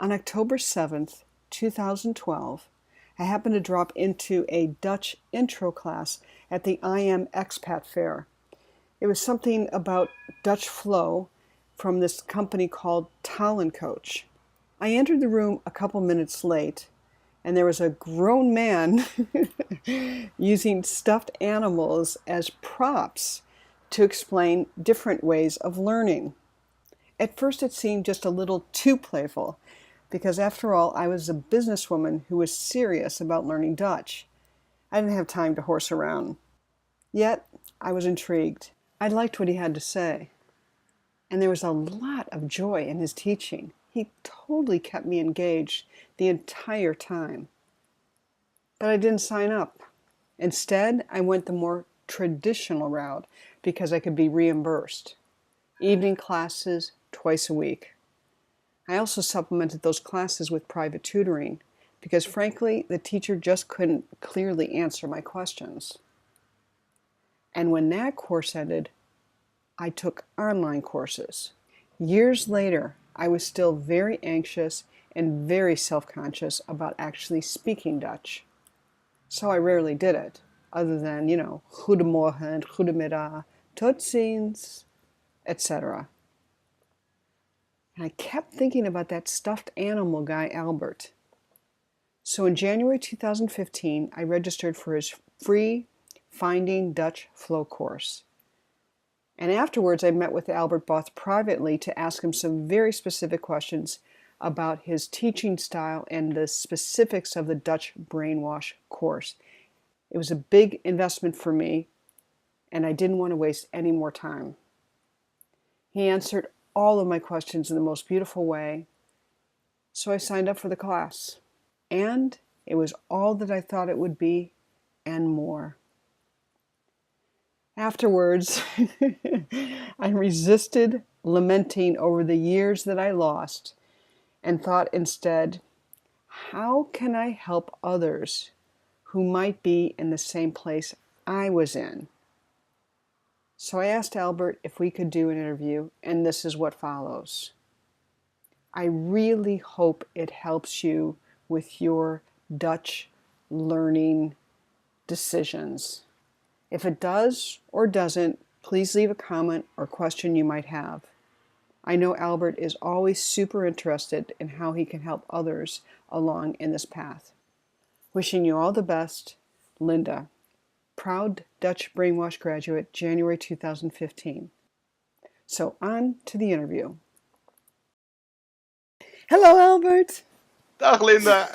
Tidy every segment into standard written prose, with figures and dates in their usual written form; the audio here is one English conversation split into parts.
On October 7th, 2012, I happened to drop into a Dutch intro class at the IM Expat Fair. It was something about Dutch flow from this company called Talencoach. I entered the room a couple minutes late, and there was a grown man using stuffed animals as props to explain different ways of learning. At first, it seemed just a little too playful, because after all, I was a businesswoman who was serious about learning Dutch. I didn't have time to horse around. Yet, I was intrigued. I liked what he had to say. And there was a lot of joy in his teaching. He totally kept me engaged the entire time. But I didn't sign up. Instead, I went the more traditional route because I could be reimbursed. Evening classes twice a week. I also supplemented those classes with private tutoring because, frankly, the teacher just couldn't clearly answer my questions. And when that course ended, I took online courses. Years later, I was still very anxious and very self-conscious about actually speaking Dutch. So I rarely did it, other than, goedemorgen, goedemiddag, tot ziens, etc. And I kept thinking about that stuffed animal guy, Albert. So in January 2015, I registered for his free Finding Dutch Flow course. And afterwards, I met with Albert Both privately to ask him some very specific questions about his teaching style and the specifics of the Dutch Brainwash course. It was a big investment for me, and I didn't want to waste any more time. He answered all of my questions in the most beautiful way, so I signed up for the class. And it was all that I thought it would be, and more. Afterwards, I resisted lamenting over the years that I lost and thought instead, how can I help others who might be in the same place I was in? So I asked Albert if we could do an interview, and this is what follows. I really hope it helps you with your Dutch learning decisions. If it does or doesn't, please leave a comment or question you might have. I know Albert is always super interested in how he can help others along in this path. Wishing you all the best, Linda. Proud Dutch Brainwash graduate, January 2015. So on to the interview. Hello, Albert. Dag Linda.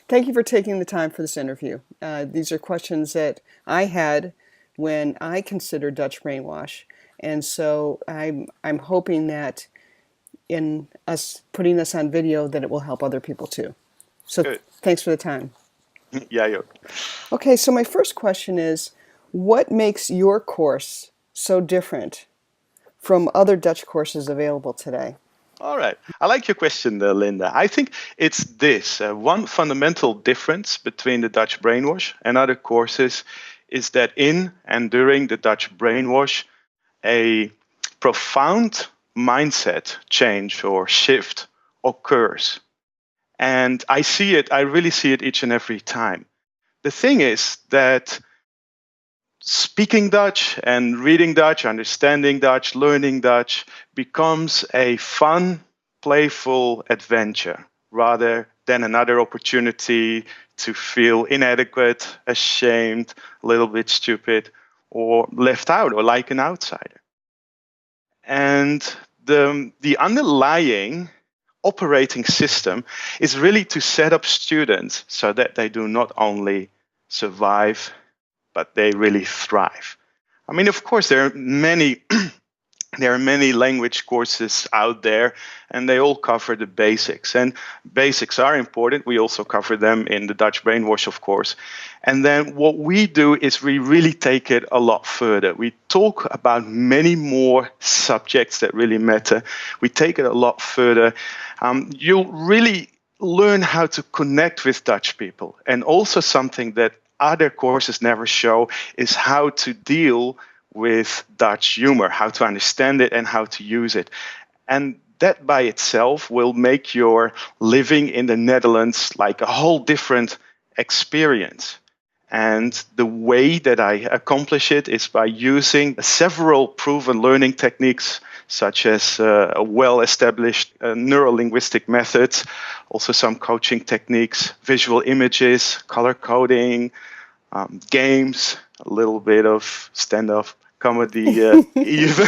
Thank you for taking the time for this interview. These are questions that I had when I considered Dutch Brainwash, and so I'm hoping that in us putting this on video that it will help other people too. So Good. Thanks for the time. Yeah, yo. Okay, so my first question is, what makes your course so different from other Dutch courses available today? All right. I like your question, Linda. I think it's this. One fundamental difference between the Dutch Brainwash and other courses is that in and during the Dutch Brainwash, a profound mindset change or shift occurs. And I really see it each and every time. The thing is that speaking Dutch and reading Dutch, understanding Dutch, learning Dutch becomes a fun, playful adventure rather than another opportunity to feel inadequate, ashamed, a little bit stupid, or left out or like an outsider. And the underlying operating system is really to set up students so that they do not only survive, but they really thrive. I mean, of course, there are many language courses out there, and they all cover the basics. And basics are important. We also cover them in the Dutch Brainwash, of course. And then what we do is we really take it a lot further. We talk about many more subjects that really matter. We take it a lot further. You'll really learn how to connect with Dutch people. And also something that other courses never show is how to deal with Dutch humor, how to understand it and how to use it. And that by itself will make your living in the Netherlands like a whole different experience. And the way that I accomplish it is by using several proven learning techniques, such as well-established neuro-linguistic methods, also some coaching techniques, visual images, color coding, games, a little bit of stand-up comedy even.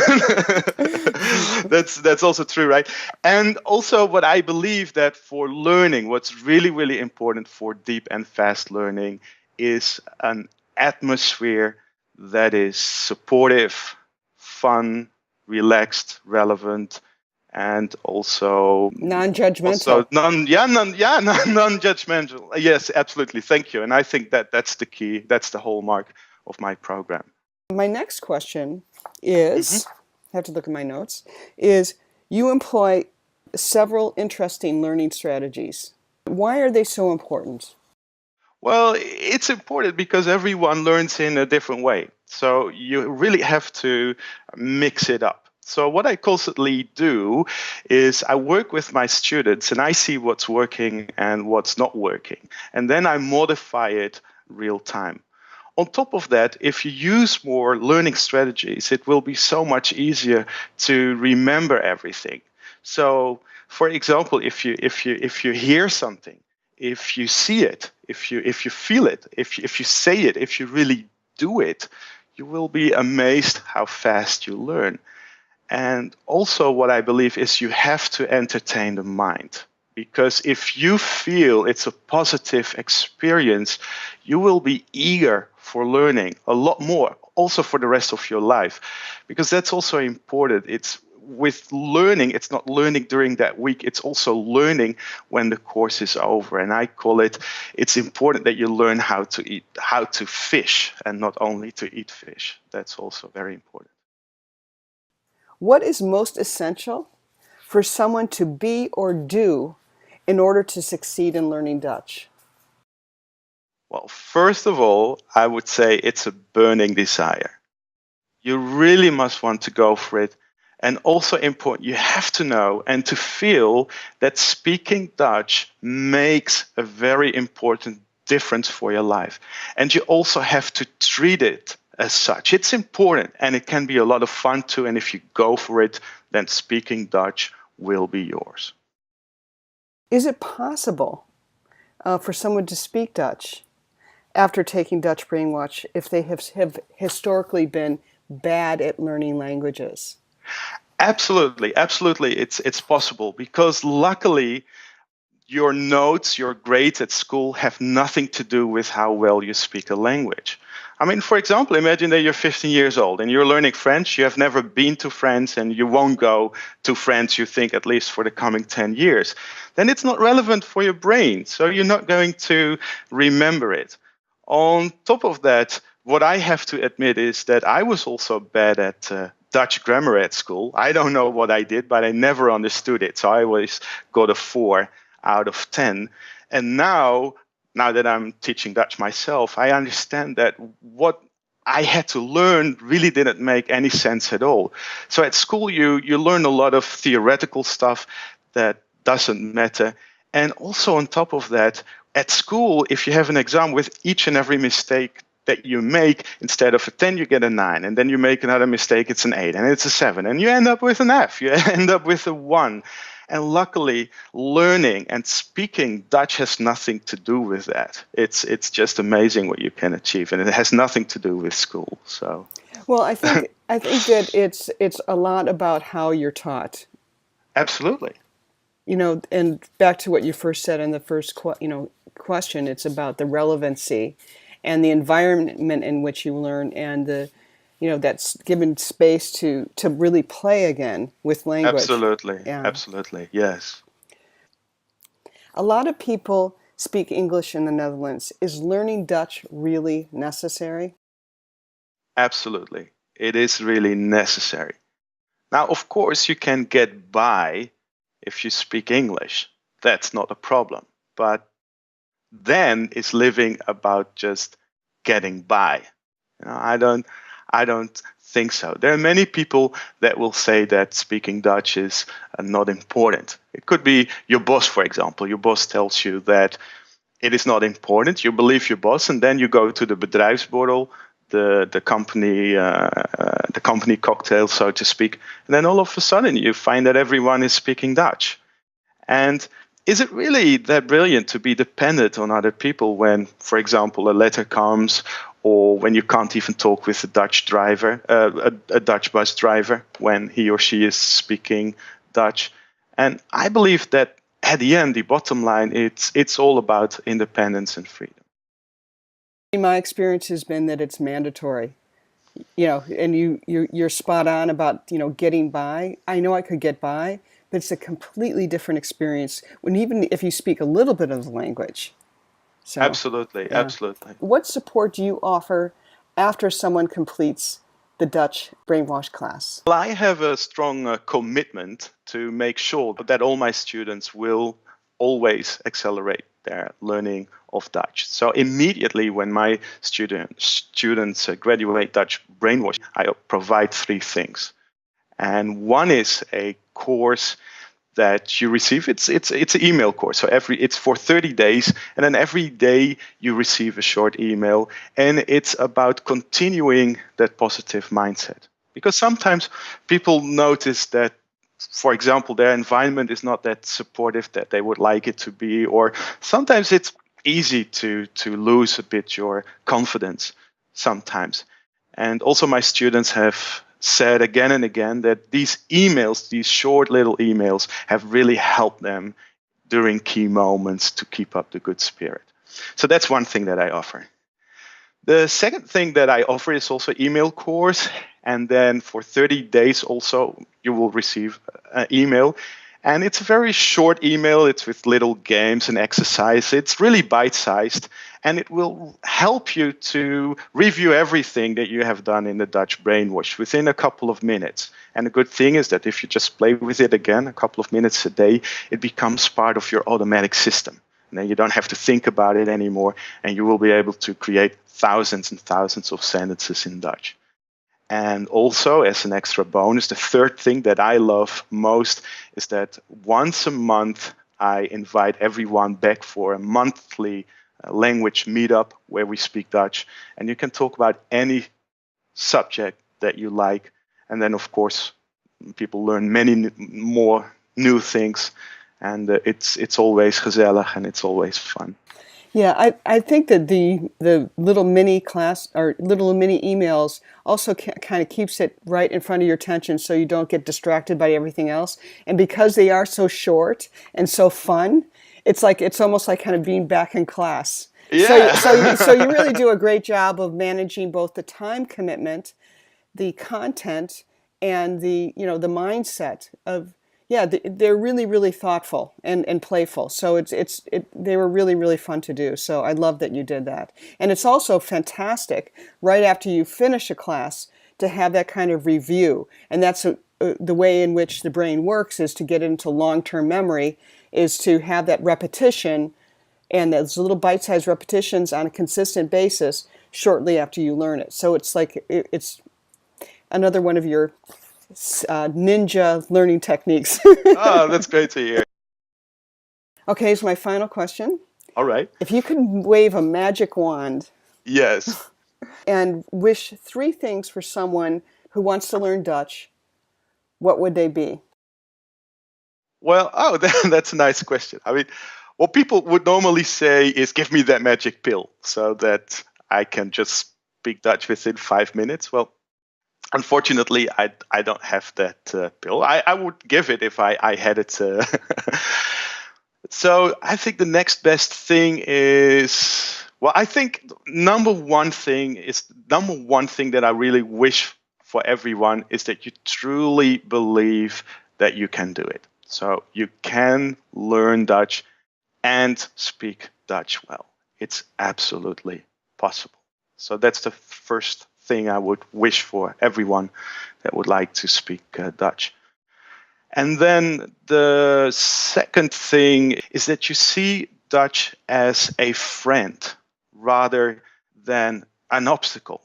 That's also true, right? And also what I believe that for learning, what's really, really important for deep and fast learning is an atmosphere that is supportive, fun, relaxed, relevant, and also non-judgmental. non-judgmental. Yes, absolutely. Thank you. And I think that that's the key. That's the hallmark of my program. My next question is, I have to look at my notes, is you employ several interesting learning strategies. Why are they so important? Well, it's important because everyone learns in a different way. So you really have to mix it up. So what I constantly do is I work with my students and I see what's working and what's not working. And then I modify it real time. On top of that, if you use more learning strategies, it will be so much easier to remember everything. So, for example, if you hear something, if you see it, if you feel it, if you say it, if you really do it, you will be amazed how fast you learn. And also, what I believe is you have to entertain the mind. Because if you feel it's a positive experience, you will be eager for learning a lot more, also for the rest of your life. Because that's also important. It's with learning, it's not learning during that week, it's also learning when the course is over. And I call it, it's important that you learn how to fish and not only to eat fish. That's also very important. What is most essential for someone to be or do in order to succeed in learning Dutch? Well, first of all, I would say it's a burning desire. You really must want to go for it. And also important, you have to know and to feel that speaking Dutch makes a very important difference for your life. And you also have to treat it as such. It's important and it can be a lot of fun too. And if you go for it, then speaking Dutch will be yours. Is it possible for someone to speak Dutch after taking Dutch Brainwash if they have historically been bad at learning languages? Absolutely, absolutely. It's possible because luckily your notes, your grades at school have nothing to do with how well you speak a language. I mean, for example, imagine that you're 15 years old and you're learning French. You have never been to France and you won't go to France, you think, at least for the coming 10 years. Then it's not relevant for your brain. So you're not going to remember it. On top of that, what I have to admit is that I was also bad at Dutch grammar at school. I don't know what I did, but I never understood it. So I always got a 4 out of 10. And now that I'm teaching Dutch myself, I understand that what I had to learn really didn't make any sense at all. So at school, you learn a lot of theoretical stuff that doesn't matter. And also on top of that, at school, if you have an exam with each and every mistake that you make, instead of a 10, you get a 9. And then you make another mistake, it's an 8, and it's a 7. And you end up with an F. You end up with a 1. And luckily, learning and speaking Dutch has nothing to do with that. It's just amazing what you can achieve, and it has nothing to do with school. So, well, I think that it's a lot about how you're taught. absolutely, And back to what you first said in the first question, it's about the relevancy and the environment in which you learn, and that's given space to really play again with language. absolutely, Yeah. absolutely, yes. A lot of people speak English in the Netherlands. Is learning Dutch really necessary? Absolutely. It is really necessary. Now, of course, you can get by if you speak English. That's not a problem. But then it's living about just getting by. I I don't think so. There are many people that will say that speaking Dutch is not important. It could be your boss, for example. Your boss tells you that it is not important. You believe your boss, and then you go to the bedrijfsborrel, the company cocktail, so to speak, and then all of a sudden you find that everyone is speaking Dutch. And is it really that brilliant to be dependent on other people when, for example, a letter comes, or when you can't even talk with a Dutch driver, a Dutch bus driver, when he or she is speaking Dutch? And I believe that at the end, the bottom line, it's all about independence and freedom. My experience has been that it's mandatory. And you're spot on about, getting by. I know I could get by, but it's a completely different experience even if you speak a little bit of the language. So, Absolutely, yeah. absolutely. What support do you offer after someone completes the Dutch Brainwash class? Well, I have a strong commitment to make sure that all my students will always accelerate their learning of Dutch. So immediately when my students graduate Dutch Brainwash, I provide three things. And one is a course that you receive. It's an email course. So it's for 30 days, and then every day you receive a short email, and it's about continuing that positive mindset. Because sometimes people notice that, for example, their environment is not that supportive that they would like it to be, or sometimes it's easy to lose a bit your confidence sometimes. And also my students have said again and again that these emails, these short little emails, have really helped them during key moments to keep up the good spirit. So that's one thing that I offer. The second thing that I offer is also email course. And then for 30 days also, you will receive an email. And it's a very short email. It's with little games and exercise. It's really bite-sized. And it will help you to review everything that you have done in the Dutch Brainwash within a couple of minutes. And the good thing is that if you just play with it again, a couple of minutes a day, it becomes part of your automatic system. And then you don't have to think about it anymore. And you will be able to create thousands and thousands of sentences in Dutch. And also, as an extra bonus, the third thing that I love most is that once a month, I invite everyone back for a monthly language meetup where we speak Dutch. And you can talk about any subject that you like. And then, of course, people learn many more new things. And it's always gezellig and it's always fun. Yeah, I think that the little mini class or little mini emails also kind of keeps it right in front of your attention so you don't get distracted by everything else. And because they are so short and so fun, it's almost like kind of being back in class. Yeah. So you really do a great job of managing both the time commitment, the content, and the mindset of. Yeah, they're really, really thoughtful and playful. So they were really, really fun to do. So I love that you did that. And it's also fantastic right after you finish a class to have that kind of review. And that's the way in which the brain works, is to get into long-term memory, is to have that repetition and those little bite-sized repetitions on a consistent basis shortly after you learn it. So it's like it's another one of your ninja learning techniques. Oh, that's great to hear. Okay, so my final question. All right. If you could wave a magic wand. Yes. And wish three things for someone who wants to learn Dutch, what would they be? Well, that's a nice question. I mean, what people would normally say is give me that magic pill so that I can just speak Dutch within 5 minutes. Well, unfortunately, I don't have that pill. I would give it if I had it. So I think the next best thing is, well, I think number one thing that I really wish for everyone is that you truly believe that you can do it. So you can learn Dutch and speak Dutch well. It's absolutely possible. So that's the first thing I would wish for everyone that would like to speak Dutch. And then the second thing is that you see Dutch as a friend rather than an obstacle.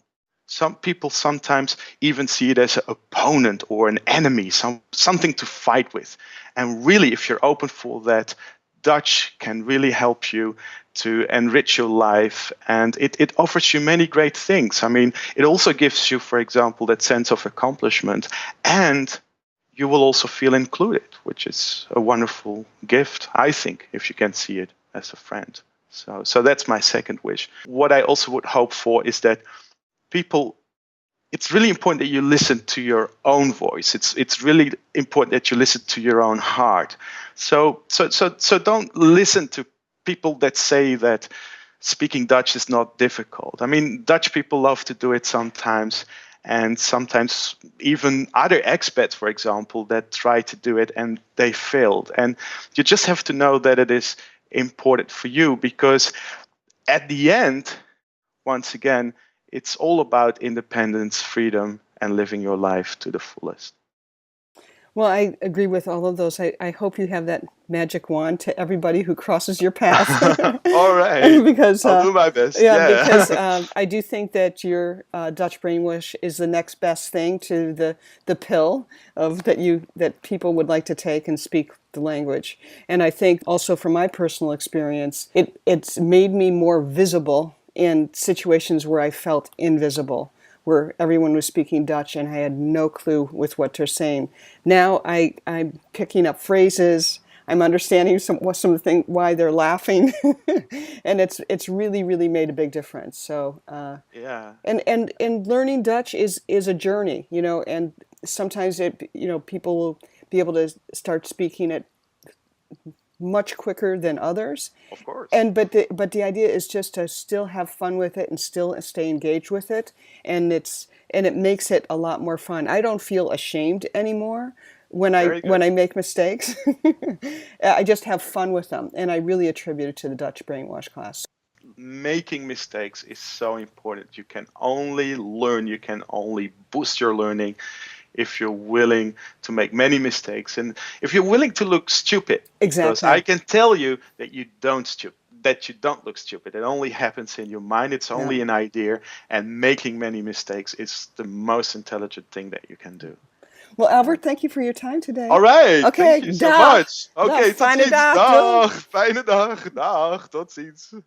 Some people sometimes even see it as an opponent or an enemy, something to fight with. And really, if you're open for that, Dutch can really help you to enrich your life, and it offers you many great things. I mean, it also gives you, for example, that sense of accomplishment, and you will also feel included, which is a wonderful gift, I think, if you can see it as a friend. So that's my second wish. What I also would hope for is that people, it's really important that you listen to your own voice. It's really important that you listen to your own heart. So don't listen to people that say that speaking Dutch is not difficult. I mean, Dutch people love to do it sometimes, and sometimes even other expats, for example, that try to do it and they failed. And you just have to know that it is important for you, because at the end, once again, it's all about independence, freedom, and living your life to the fullest. Well, I agree with all of those. I hope you have that magic wand to everybody who crosses your path. All right. Because I'll do my best. yeah, Yeah. because I do think that your Dutch Brainwash is the next best thing to the pill of that people would like to take and speak the language. And I think also from my personal experience, it's made me more visible in situations where I felt invisible, where everyone was speaking Dutch and I had no clue with what they're saying. Now I'm picking up phrases. I'm understanding some of the things why they're laughing, and it's really really made a big difference. So Yeah. and learning Dutch is a journey, and sometimes people will be able to start speaking it much quicker than others. Of course. But the idea is just to still have fun with it and still stay engaged with it, and it makes it a lot more fun. I don't feel ashamed anymore when I make mistakes. I just have fun with them, and I really attribute it to the Dutch Brainwash class. Making mistakes is so important. You can only learn, you can only boost your learning if you're willing to make many mistakes, and if you're willing to look stupid. Exactly. Because I can tell you that you don't look stupid. It only happens in your mind. It's only an idea, and making many mistakes is the most intelligent thing that you can do. Well, Albert, thank you for your time today. All right. Okay, Thank you so much. Okay, tot fijne ziens. dag. Dag. Fijne dag. Dag. Tot ziens.